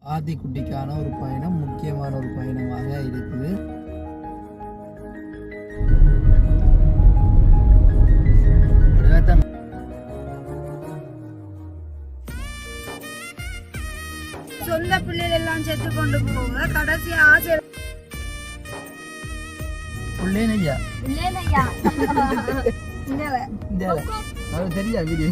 ஆதிக்குட்டிக்கான ஒரு பயணம் முக்கியமான ஒரு பயணமாக இருக்குது. சொந்த பிள்ளைகள் எல்லாம் செத்து கொண்டு போக கடைசி ஆசை பிள்ளைனையா தெரியா வீடியோ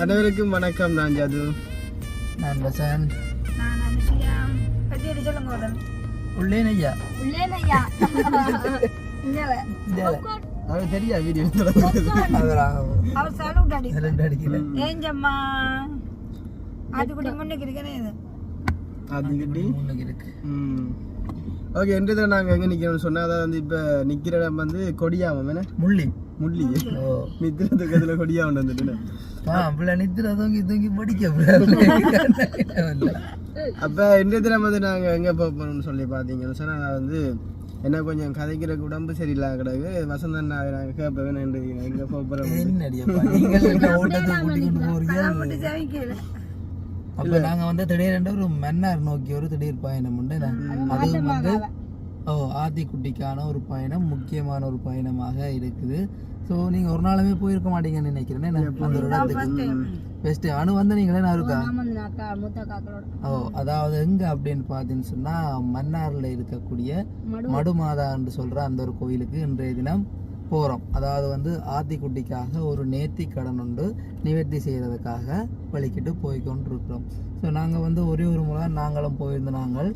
அனைவருக்கும் வணக்கம். நான் ஜது, நான் வசந்த், நான் அனுஷியா. பத்தி சொல்லுங்க உடனே. உள்ளேனையா அது தெரியா வீடியோ அவர் சலூட் அடிக்கல ஏஞ்சம்மா அதுக்குடி முன்னுக்கு இருக்கனே இது அதுக்கிட்டி முன்னுக்கு இருக்கு. ஓகே, இன்றைய நாங்கள் எங்கே நிற்கிறோம்னு சொன்னால், அதாவது வந்து இப்போ நிற்கிற இடம் வந்து கொடியாமம் என்ன முள்ளி முள்ளி நித்திர துக்கத்தில் கொடியாமம் வந்துட்டு பிள்ளை நித்திர தூங்கி படிக்க. அப்போ இன்றைய தினம் வந்து நாங்கள் எங்கே போக போகிறோம்னு சொல்லி பார்த்தீங்கன்னு சொன்னால், நான் வந்து என்ன கொஞ்சம் கதைக்கிறக்கு உடம்பு சரியில்லாத கிடக்கு. வசந்தன் நாங்கள் கேட்பேன் எங்கே போக போகிறோம். அப்ப நாங்க வந்து திடீரென்று ஒரு மன்னார் நோக்கி ஒரு திடீர் பயணம் உண்டு. அதுவும் வந்து ஆதிக்குட்டிக்கான ஒரு பயணம் முக்கியமான ஒரு பயணமாக இருக்குது. ஸோ நீங்க ஒரு நாளுமே போயிருக்க மாட்டீங்கன்னு நினைக்கிறேன். அந்த ஒரு இடத்துக்கு பெஸ்ட் அணு வந்து நீங்களே நான் இருக்கா. அதாவது எங்க அப்படின்னு பார்த்தீங்கன்னு சொன்னா, மன்னார்ல இருக்கக்கூடிய மடுமாதான்னு சொல்ற அந்த ஒரு கோயிலுக்கு இன்றைய தினம் போகிறோம். அதாவது வந்து ஆத்திக்குட்டிக்காக ஒரு நேர்த்தி கடன் உண்டு, நிவர்த்தி செய்கிறதுக்காக வலிக்கிட்டு போய்கொண்டு இருக்கிறோம். ஸோ நாங்கள் வந்து ஒரே ஒரு முறை நாங்களும் போயிருந்தோம்.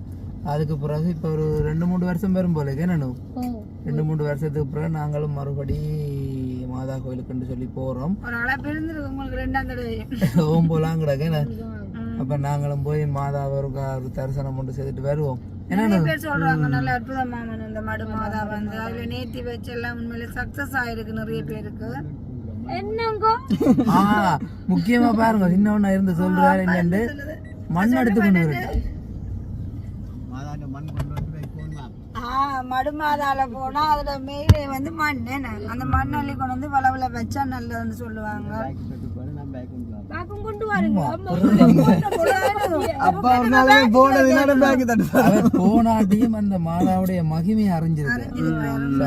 அதுக்கு பிறகு இப்போ ஒரு 2-3 வருஷம் பெறும் போல என்னன்னு 2-3 வருஷத்துக்கு பிறகு நாங்களும் மறுபடி மாதா கோயிலுக்குன்னு சொல்லி போகிறோம். ஓம் போலாம் கிடக்கு. அப்போ நாங்களும் போய் மாதாவை ஒரு தரிசனம் கொண்டு செய்துட்டு வருவோம். சொல்றாங்க நல்ல அற்புதமான இந்த மடு மாதா வந்து அதுல நேர்த்தி வச்சு எல்லாம் உண்மையில சக்சஸ் ஆயிருக்கு நிறைய பேருக்கு. என்னங்க முக்கியமா பாருங்க, இன்னொன்னு இருந்து சொல்றாரு என்னன்னு மண் எடுத்து கொண்டு வருது. மடு மாதால போனா அதுல மேலே வந்து மண் அந்த மண் அள்ளி கொண்டு வந்து வளவள வச்சா நல்லதுன்னு சொல்லுவாங்க. போனாட்டியும் அந்த மாதாவுடைய மகிமையை அறிஞ்சிருக்கு.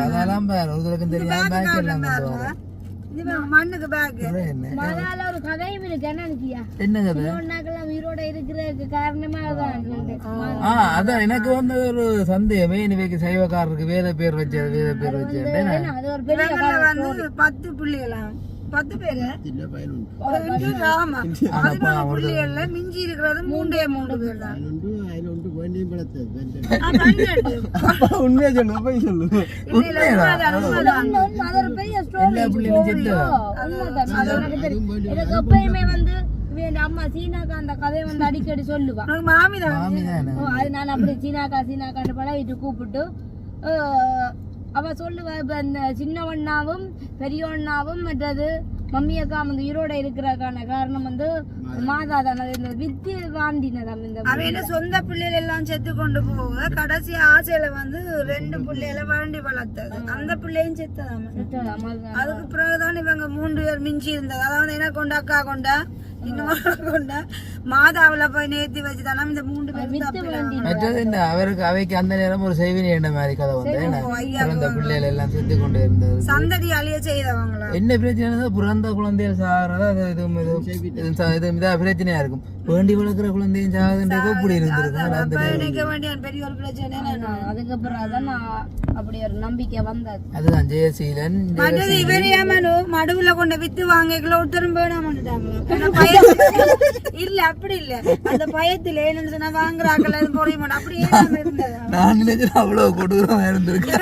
அதெல்லாம் ஒருத்தருக்கும் தெரியாம பேக் எல்லாம் மண்ணுக்கு பேக் ஒரு கதையும் இருக்கு. என்ன கதை? உயிரோட இருக்கிறதுக்கு காரணமா அதான் எனக்கு வந்து ஒரு சந்தேகமே. இனிவேக்கு சைவக்காரருக்கு வேத பேர் வச்சது வேத பேர் வச்சது வந்து 10 பிள்ளைகளாம் 10 பேரு புள்ளிகள்ல மிஞ்சி இருக்கிறது 3 பேர் தான். உண்மையா சொல்லு, போய் சொல்லு. எப்பயுமே வந்து அம்மா சீனாக்கா அந்த கதையை வந்து அடிக்கடி சொல்லுவா. அது நான் அப்படி சீனாக்கான்னு பழகிட்டு கூப்பிட்டு அவ சொல்லுவா. இப்ப இந்த சின்னவண்ணாவும் பெரியவண்ணாவும் மற்றது மம்மியக்கா வந்து உயிரோட இருக்கிறதுக்கான காரணம் வந்து மாதா தானே. இந்த வித்தி வாண்டினதாம். இந்த சொந்த பிள்ளைகள் எல்லாம் செத்து கொண்டு போக கடைசி ஆசையில வந்து 2 பிள்ளைகளை வாண்டி வளர்த்தது. அந்த பிள்ளையும் செத்ததாம. அதுக்கு பிறகுதான் இவங்க 3 பேர் மிஞ்சி இருந்தது. அதாவது என்ன கொண்டா அக்கா கொண்டா இன்னும் மாதாவுல போய் நேர்த்தி வச்சுதானா இந்த 3 பேரும் மற்றது இந்த அவருக்கு அவைக்கு அந்த நேரம் ஒரு செய்வினை என்ற மாதிரி கதை வந்து பிறந்த பிள்ளைகள் எல்லாம் செத்து கொண்டு இருந்தது. சந்ததி அழிய செய்தவங்களா என்ன பிரச்சனை பிறந்த குழந்தைகள் சாகிறதா அது இது இதா பிரச்சனையா இருக்கும். வேண்டி வளர்க்குற குழந்தையும் சாகுதுன்றது இப்படி இருந்திருக்கும். நினைக்க வேண்டிய பெரிய ஒரு பிரச்சனை. அதுக்கப்புறம் அதான் அப்படி ஒரு நம்பிக்கை வந்தது. அதுதான் ஜெயசீலன் மற்றது இவரையாமனு மடுவுல கொண்ட வித்து வாங்கிக்கல ஒருத்தரும் வேணாமட்டாங்களோ இல்ல அப்படி இல்ல அந்த பயத்துல என்னன்னு சொன்னா வாங்குறாங்கல்ல போட மாட்டோம் அப்படி ஏன் இருந்தது. நான் நினைச்சேன் அவ்வளவு கொடூரமா இருந்திருக்கு.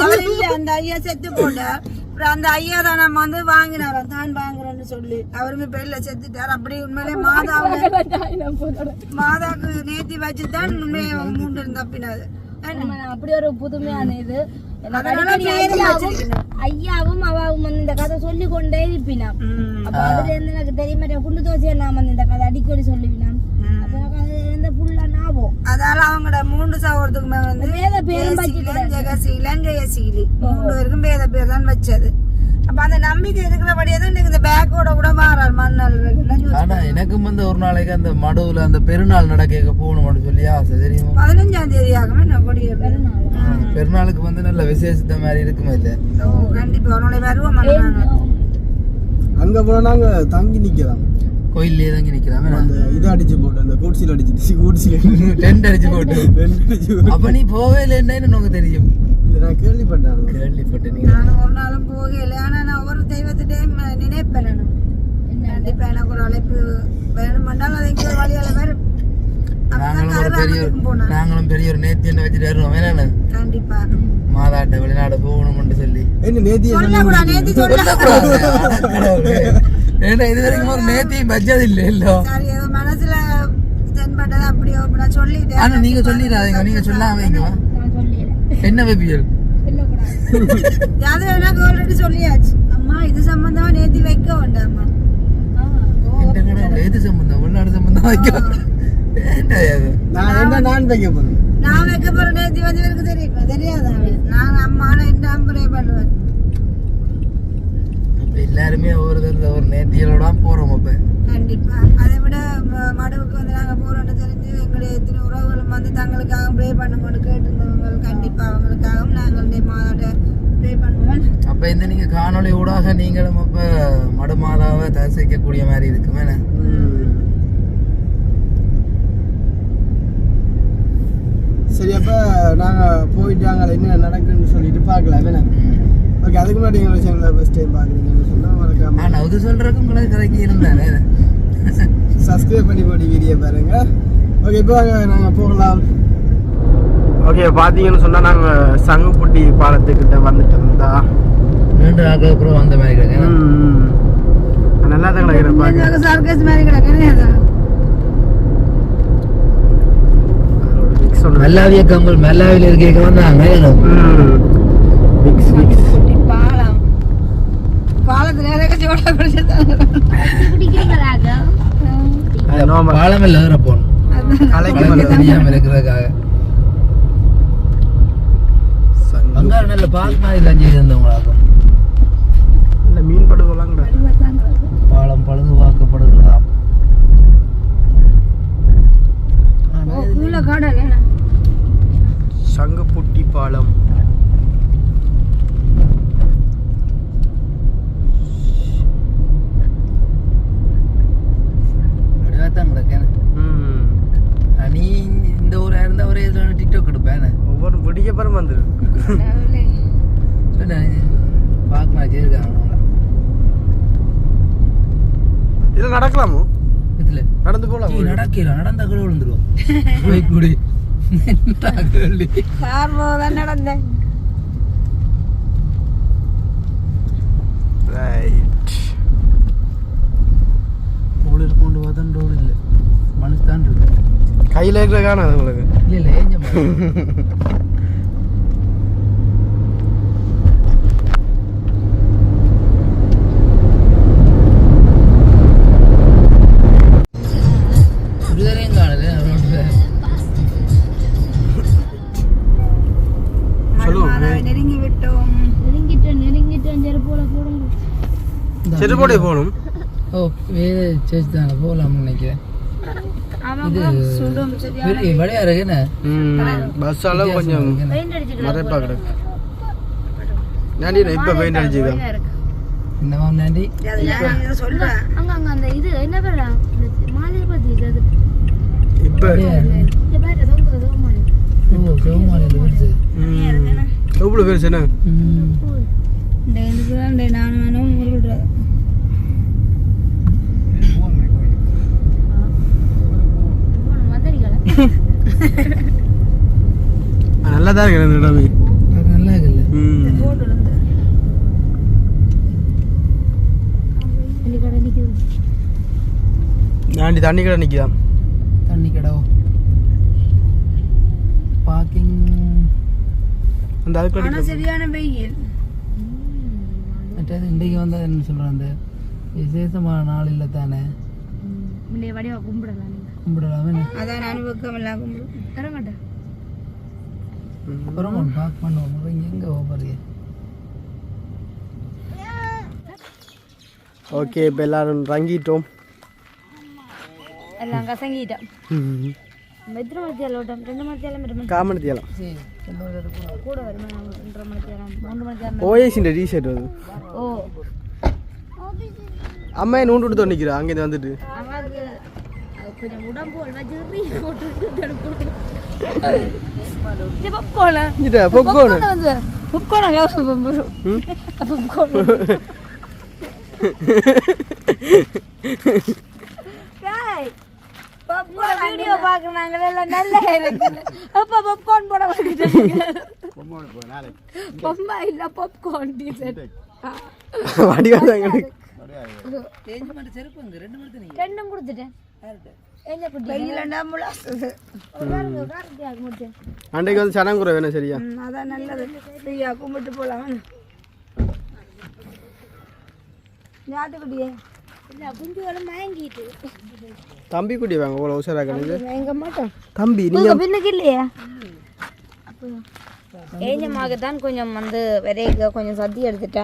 அவர் இல்ல அந்த ஐயா செத்து போட்ட அந்த ஐயா தான் நம்ம வந்து வாங்கினாராம் தான் வாங்குறோம்னு சொல்லி அவருமே பெல்ல செத்துட்டார். அப்படி உண்மையிலே மாதாக்கு நேத்தி வச்சுதான் உண்மையை 3 தப்பினது. அப்படி ஒரு புதுமையான இது. ஐயாவும் அவாவும் வந்து இந்த கதை சொல்லி கொண்டே இருப்பினா. அப்ப அதுல இருந்து எனக்கு தெரியுமா குண்டு தோசையை நான் வந்து இந்த கதை அடிக்கடி சொல்லுவினான். அப்ப எனக்கு அதுல இருந்து புல்லா ஞாபகம். அதால அவங்களோட 3 சகோதரத்துக்குமே வந்து வேத பேரும் ஜெகசீலன் ஜெயசீலி 3 பேருக்கும் வேத பேர் தான் வச்சது. அப்ப அந்த நம்பிக்கை இருக்கிறபடியே தான் இந்த பேக்கோட கூட மாறார் மண்ணல். ஆனா எனக்கும் வந்து ஒரு நாளைக்கு அந்த மடுவுல அந்த பெருநாள் நடக்க போகணும்னு சொல்லி ஆசை தெரியுமா. 15ஆம் தேதி ஆகுமே நான் கொடிய பெருநாள். பெருநாளுக்கு வந்து நல்ல விசேஷத்த மாதிரி இருக்குமே இல்ல. கண்டிப்பா ஒரு நாளை வருவோம். அங்க போனா நாங்க தங்கி நிக்கலாம். கோயிலே தங்கி நிக்கலாம். அந்த இது அடிச்சு போட்டு அந்த கூட்சில அடிச்சு கூட்சில டென்ட் அடிச்சு போட்டு அப்ப நீ போவே இல்லைன்னு எனக்கு தெரியும். நான் கேள்விப்பட்டேன். நானும் ஒரு நாளும் போகல. ஆனா நான் ஒவ்வொரு தெய்வத்திட்டையும் நினைப்பேன். கண்டிப்பா எனக்கு ஒரு அழைப்பு வேணுமென்றால் அது எங்க வழியால வரும். நாங்களும் பெரிய ஒரு நேர்த்தி என்ன வச்சுட்டு வருவோம். வேணானு கண்டிப்பா மாதாட்ட வெளிநாடு போகணும்னு சொல்லி நேர்த்தி ஏன்னா இது வரைக்கும் ஒரு நேர்த்தியும் வச்சது இல்லை. இல்லோ சரி ஏதோ மனசுல தென்பட்டது அப்படியோ நான் சொல்லிட்டேன். ஆனா நீங்க சொல்லிடாதீங்க. நீங்க சொல்லாம வைங்க. என்ன வெபியல் அது எனக்கு ஆல்ரெடி சொல்லியாச்சு. அம்மா இது சம்பந்தமா நேர்த்தி வைக்க வேண்டாமா. எது சம்பந்தம் வெளிநாடு சம்பந்தம் வைக்க நான் வைக்க போறேன். நான் வைக்க போற நேர்த்தி வந்து எனக்கு தெரியுமா தெரியாதா. நான் அம்மா என்ன அம்பரே பண்ணுவேன். அப்ப எல்லாருமே ஒரு நேர்த்திகளோட போறோம். அப்ப கண்டிப்பா அதை விட மடுவுக்கு வந்து நாங்க போறோம்னு தெரிஞ்சு எங்களுடைய எத்தனை உறவுகளும் வந்து தங்களுக்காக ப்ரே பண்ணுங்கன்னு கேட்டிருந்தவங்க. கண்டிப்பா அவங்களுக்காகவும் நாங்கள் மாதாட்ட ப்ரே பண்ணுவோம். அப்ப இந்த நீங்க காணொளி ஊடாக நீங்களும் அப்ப மடு மாதாவை தரிசிக்கக்கூடிய மாதிரி இருக்குமே. சரி அப்ப நாங்க போயிட்டு அங்க என்ன நடக்குன்னு சொல்லிட்டு பாக்கலாம். வேணா ஓகே. அதுக்கு முன்னாடி எங்களை சேனல் ஃபர்ஸ்ட் டைம் பாக்குறீங்கன்னு சொன்னா மறக்காம நான் அது சொல்றதுக்கு உங்களுக்கு கதைக்கு இருந்தானே சப்ஸ்கிரைப் பண்ணி போடி வீடியோ பாருங்க. ஓகே இப்போ நாங்க போகலாம். ஓகே பாத்தீங்கன்னு சொன்னா நாங்க சங்குப்புட்டி பாலத்துக்கிட்ட வந்துட்டோம். 2 நாட்களுக்கு அப்புறம் வந்த மாதிரி கிடக்கு. நல்லா தான் கிடக்குறேன். சர்க்கஸ் மாதிரி கிடக்குது. மெல்லாவிய கம்பல் மெல்லாவில இருக்க வந்தாங்க. பாலம் பாலத்துல பாலம் இல்ல ஏற போகணும் தெரியாம இருக்கிறதுக்காக. அங்க நல்ல பார்க் மாதிரி தான் செய்திருந்தவங்களாக்கும். இல்ல மீன் படுகொலாம் பாலம் பழுது வாக்கப்படுகிறதா. சங்குப்புட்டி பாலம். நீ இந்த ஊரா இருந்தா ஒரே டிக்டாக் எடுப்பேன். ஒவ்வொரு விடிய பரம் வந்துரு பார்க்க மாதிரி இருக்காங்க. இதுல நடக்கலாமோ? இதுல நடந்து போலாம். நடக்கிறோம். நடந்தா கூட விழுந்துருவோம். போய் கூடி நடந்தேன். கொண்டு பார்த்தா ரோடு இல்லை. மனுஷன் தான் இருக்கு. கையில இருக்கிற காணாது உங்களுக்கு. இல்ல ஏஞ்ச நெருங்கி விட்டோம். நெருங்கிட்டேன் செருப்போல போடுங்க. செட்டு போட்டே போகணும். ஓ வேற சேர்ச் தானே போகலாம்னு நினைக்கிறேன். இது வழியா இருக்குண்ணே. பஸ்ஸால கொஞ்சம் மறைப்பா கிடக்கு. நாண்டி இப்போ பெயிண்ட் அடிச்சுக்கோ. என்னவா நாண்டி? அங்க அங்க அந்த இது என்ன பேரா மாலை பத்தி இது இப்போ இந்த பேர தோங்க மாலை. ஓ சோமாலில இருந்து. எவ்வளவு பேர் சேனா? இந்த இதுதான் நானும் முருகன் நல்லா தான் இருக்கு இந்த இடமே. நல்லா இருக்குல்ல? நாண்டி தண்ணி கடை நிற்கிதான். தண்ணி கடை பார்க்கிங் அந்த அதுக்கு சரியான வெயில். மற்றது இன்றைக்கு வந்து என்ன சொல்கிறேன், அந்த விசேஷமான நாள் இல்லை தானே, வடிவா கும்பிடலாம் கும்பிடலாமே. அதான் அனுபவம் எல்லாம் கும்பிடு தரமாட்டேன். அப்புறம் ஒன்று பார்க் பண்ணுவோம். இங்கே எங்கே போகிறீங்க? ஓகே, இப்போ எல்லாரும் ரங்கிட்டோம். எல்லாம் கசங்கிட்டோம். எத்தனை மணித்தியாலம் ஓட்டம்? 2 மணித்தியாலம் காமனத்தியாலம் கூட வருமா? 2 மணித்தியாலம் 3 மணித்தியாலம். ஓஎஸ்இன் டிஷர்ட் வருது. ஓ அம்மா என்ன நூண்டு விட்டு நிற்கிறா அங்கேருந்து வந்துட்டு. அவாது கொஞ்சம் உடம்பு வச்சுருப்பி போட்டு பொப்கார்னா வீடியோ பாக்குறாங்க நல்லா இருக்குது. அப்ப பாப்கார்ன் போட பொம்மா இல்ல பாப்கார்ன் டீசர்ட் ரெண்டும் கொடுத்துட்டேன். அன்றைக்கு வந்து சனங்குறை வேணும். சரியா? அதான் நல்லது. ஃப்ரீயா கும்பிட்டு போலாம். ஞாட்டுக்குட்டியே தம்பி குட்டி வாங்க. அவ்வளோ உஷாரா கணக்கு எங்க மாட்டோம் தம்பி. நீங்க பின்னுக்கு இல்லையா? ஏஞ்சமாகத்தான் கொஞ்சம் வந்து விரைக்க கொஞ்சம் சத்தி எடுத்துட்டா.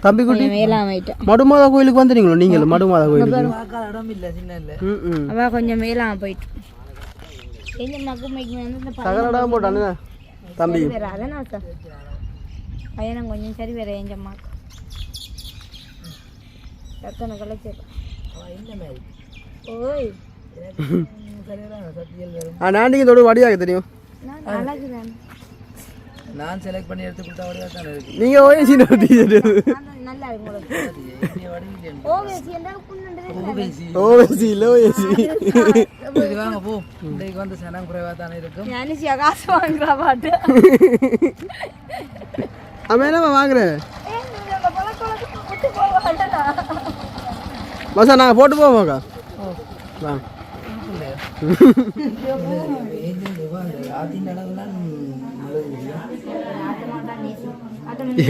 தம்பி குட்டி மேலாமாயிட்டேன். மடுமாதா கோயிலுக்கு வந்துட்டீங்களோ நீங்களும்? மடுமாதா கோயிலுக்கு இடம் இல்லை, சின்ன இல்லை. அவ கொஞ்சம் மேலாம போயிட்டு ஏஞ்சமாக்கு சகலடாம போட்டானு தம்பி. அதான் சார் பையனும் கொஞ்சம் சரி வேற ஏஞ்சம்மாக்கு எத்தனை கலைச்சி ஓய் நாண்டிக்கு தோடு வடியாக தெரியும். அழகுதான். நான் செலக்ட் பண்ணி எடுத்து கொடுத்தா வடிவா தானே இருக்கு. நீங்க ஓஎஸ்சி டிஷர்ட் நல்லா இருக்கும். ஓவேசி என்றால் ஓஎஸ்சி இல்ல ஓஎஸ்சி. இது வாங்க போ. இன்றைக்கு வந்து சனம் குறைவா தானே இருக்கும். ஞானிசியா காசு வாங்குறா பாட்டு. அம்மா என்னம்மா வாங்குற? மசா நாங்கள் போட்டு போவோமாக்கா? வாங்க.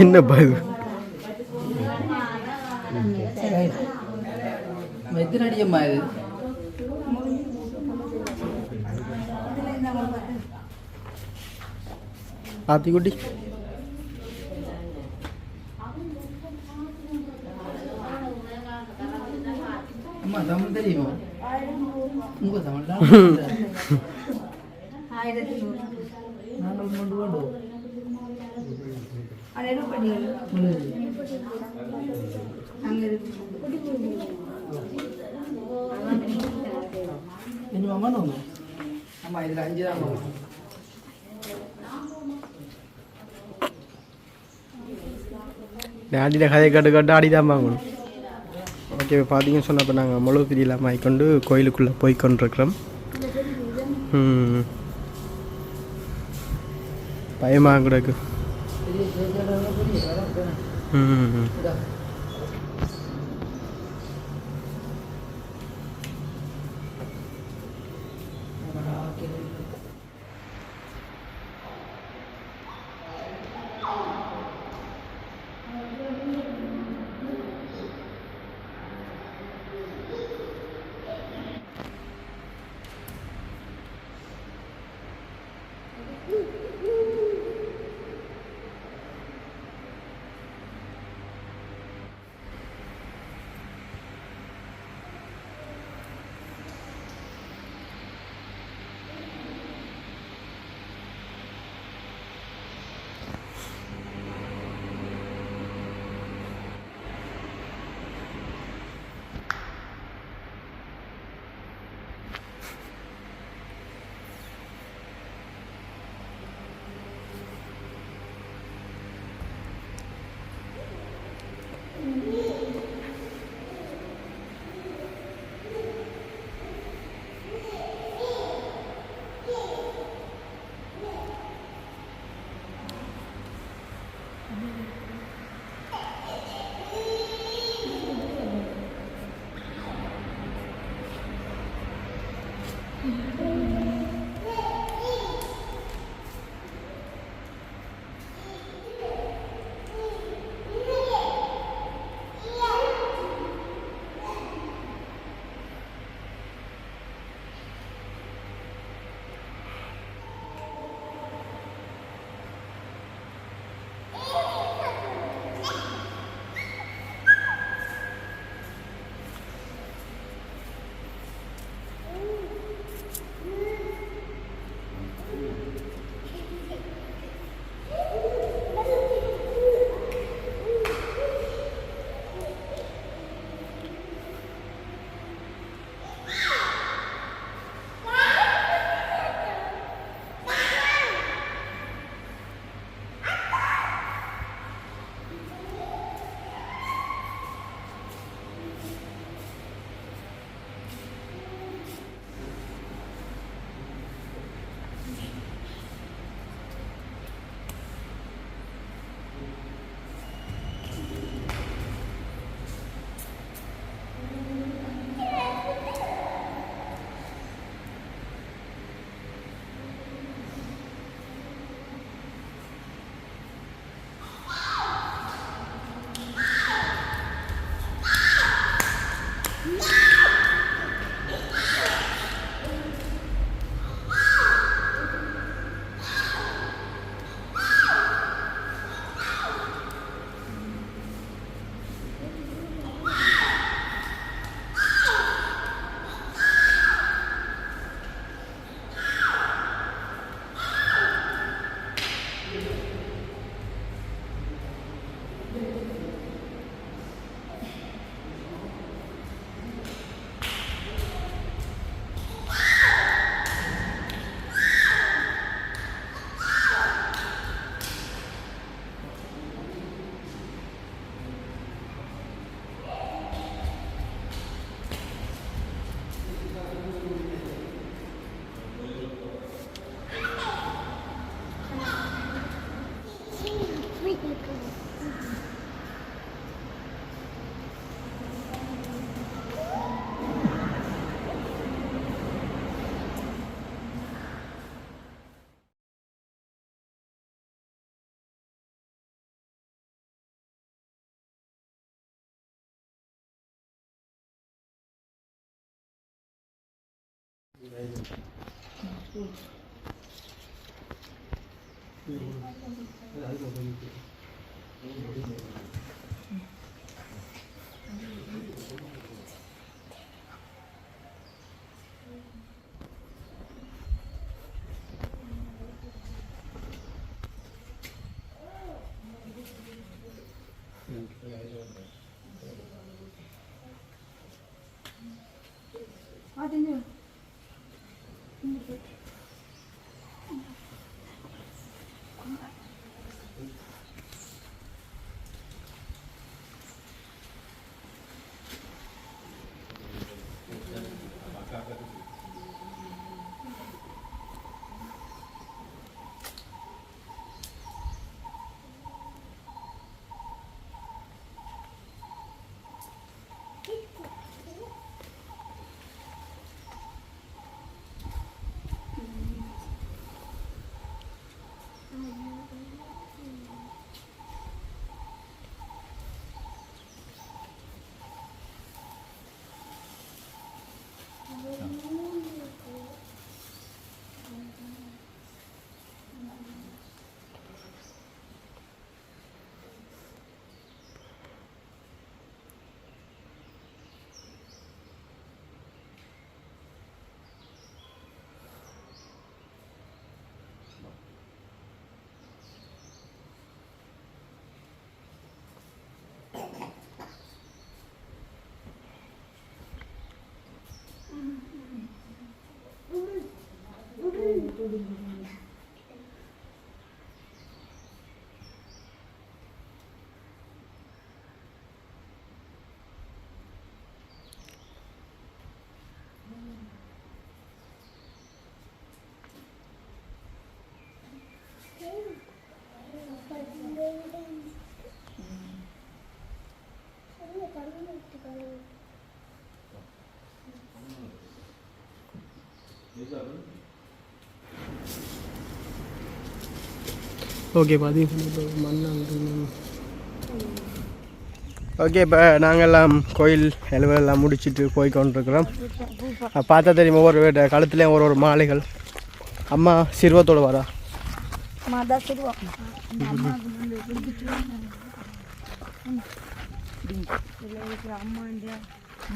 என்ன பாது எத்தனை அடியம்மா இது? ஆத்திக்குட்டி அம்மா தமிழ் தெரியுமா? உங்க தமிழ் தான் நாங்கள் கொண்டு போடுவோம். என்ன வாங்கணும்? ஆமாம், இதில் 5 தான் வாங்கணும். ஆடின கதை கட்டு கட்டு ஆடி தான் வாங்கணும். ஓகே, பார்த்தீங்கன்னு சொன்னால் இப்போ நாங்கள் முழு பிரியெல்லாம் ஆகிக்கொண்டு கோயிலுக்குள்ளே போய் கொண்டிருக்கிறோம். பயமாக கிடக்கு. Is that ஓகே பாதி ஓகே இப்போ நாங்கள்லாம் கோயில் எல்லாம் முடிச்சுட்டு போய் கொண்டிருக்கிறோம். பார்த்தா தெரியும் ஒவ்வொரு கழுத்துலேயும் ஒரு மாலைகள். அம்மா சிறுவத்தோடு வரா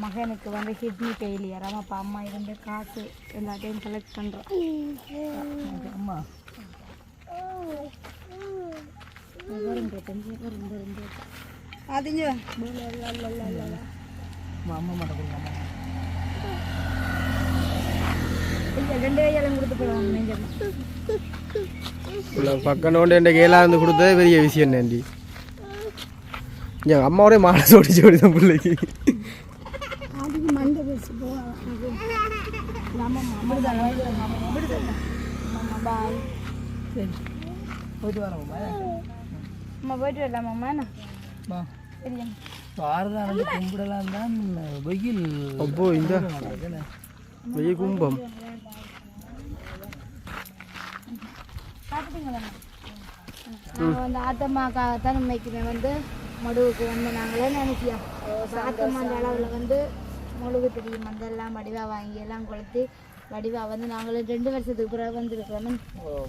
மகனுக்கு வந்து கிட்னி ஃபெயிலியர். அப்போ அம்மா இருந்து காசு எல்லாத்தையும் கலெக்ட் பண்ணுறோம். அம்மா அதுங்க அம்மா மட்டும் கொடுங்க. இல்லை 2 கையாலும் கொடுத்து போடுவாங்க. இல்லை பக்கம் நோண்டு என் கையெல்லாம் வந்து கொடுத்தது பெரிய விஷயம் நன்றி. என் அம்மாவோட மாலை சோடிச்சு ஓடிதான் பிள்ளைக்கு. சரி போயிட்டு வரோம்மா. அம்மா போயிட்டு வரலாமாம்மா? சரியா வாரதான் கும்பிடலாம் தான் வெயில். அப்போ இந்த வெயில் கும்பம் நாங்கள் வந்து ஆத்தம்மாக்காக தான் உண்மைக்குமே வந்து மடுவுக்கு வந்து நாங்களே நினைக்கிறோம். ஆத்தம்மா அந்த அளவில் வந்து முழுகு தெரியும் அதெல்லாம் வடிவா வாங்கி எல்லாம் கொளுத்தி வடிவா வந்து நாங்களே 2 வருஷத்துக்கு பிறகு வந்துருக்கிறோம்.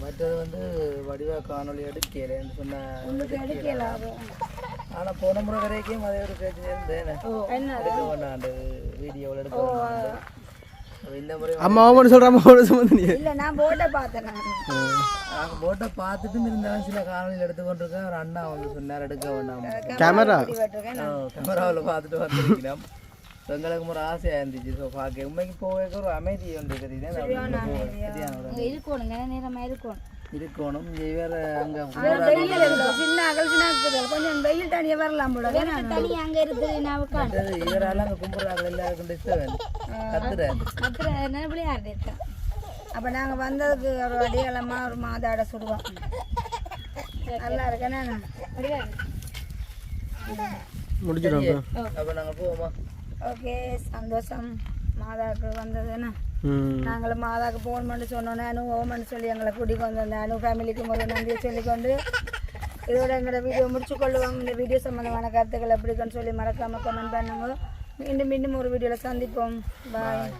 மற்றது வந்து வடிவா காணொலி எடுக்கலன்னு சொன்ன எடுக்கல. ஆனால் போன முறை வரைக்கும் அதே ஒரு பிரச்சனை இருந்தேன். எடுக்க வேண்டாம் வீடியோவில் எடுக்க வேண்டாம். இந்த முறை அம்மா அவனு சொல்கிற அம்மா சம்மந்தம் இல்லை நான் போட்டை பார்த்தேன். நாங்கள் போட்டை பார்த்துட்டும் இருந்தாலும் சில காணொலியில் எடுத்துக்கொண்டிருக்கேன். ஒரு அண்ணா வந்து சொன்னார் எடுக்க வேண்டாம். கேமரா கேமராவில் பார்த்துட்டு வந்துருக்கிறோம். எங்களுக்கு ஒரு ஆசையாக இருந்துச்சு. ஸோ பார்க்க உண்மைக்கு போக ஒரு அமைதி ஒன்று தெரியுது. இருக்கணும் நேரமாக இருக்கணும். வேற அங்கே கொஞ்சம் வெயில் தனியாக வரலாம் போல. தனி அங்கே இருக்குது. நான் இவரால் அங்கே கும்பிட்றாங்க எல்லாருக்கும் டிஸ்டர்பன்ஸ் கத்துறேன் விளையாடுறது இருக்கேன். அப்போ நாங்கள் வந்ததுக்கு ஒரு அடையாளமாக ஒரு மாதாட சுடுவோம். நல்லா இருக்கேண்ணா முடிச்சிடும். அப்போ நாங்கள் போவோமா? ஓகே சந்தோஷம் மாதாவுக்கு வந்ததுன்னா. நாங்களும் மாதாவுக்கு ஃபோன் பண்ணி சொன்னோன்னே ஓமன்னு சொல்லி எங்களை கூட்டிகிட்டு வந்திருந்தேன். ஃபேமிலிக்கு ஒரு நன்றியை சொல்லிக்கொண்டு இதோட எங்களோட வீடியோ முடிச்சுக்கொள்ளுவோம். இந்த வீடியோ சம்மந்தமான கருத்துக்கள் எப்படின்னு சொல்லி மறக்காமல் கமெண்ட் பண்ணுங்க. மீண்டும் ஒரு வீடியோவில் சந்திப்போம். பாய்.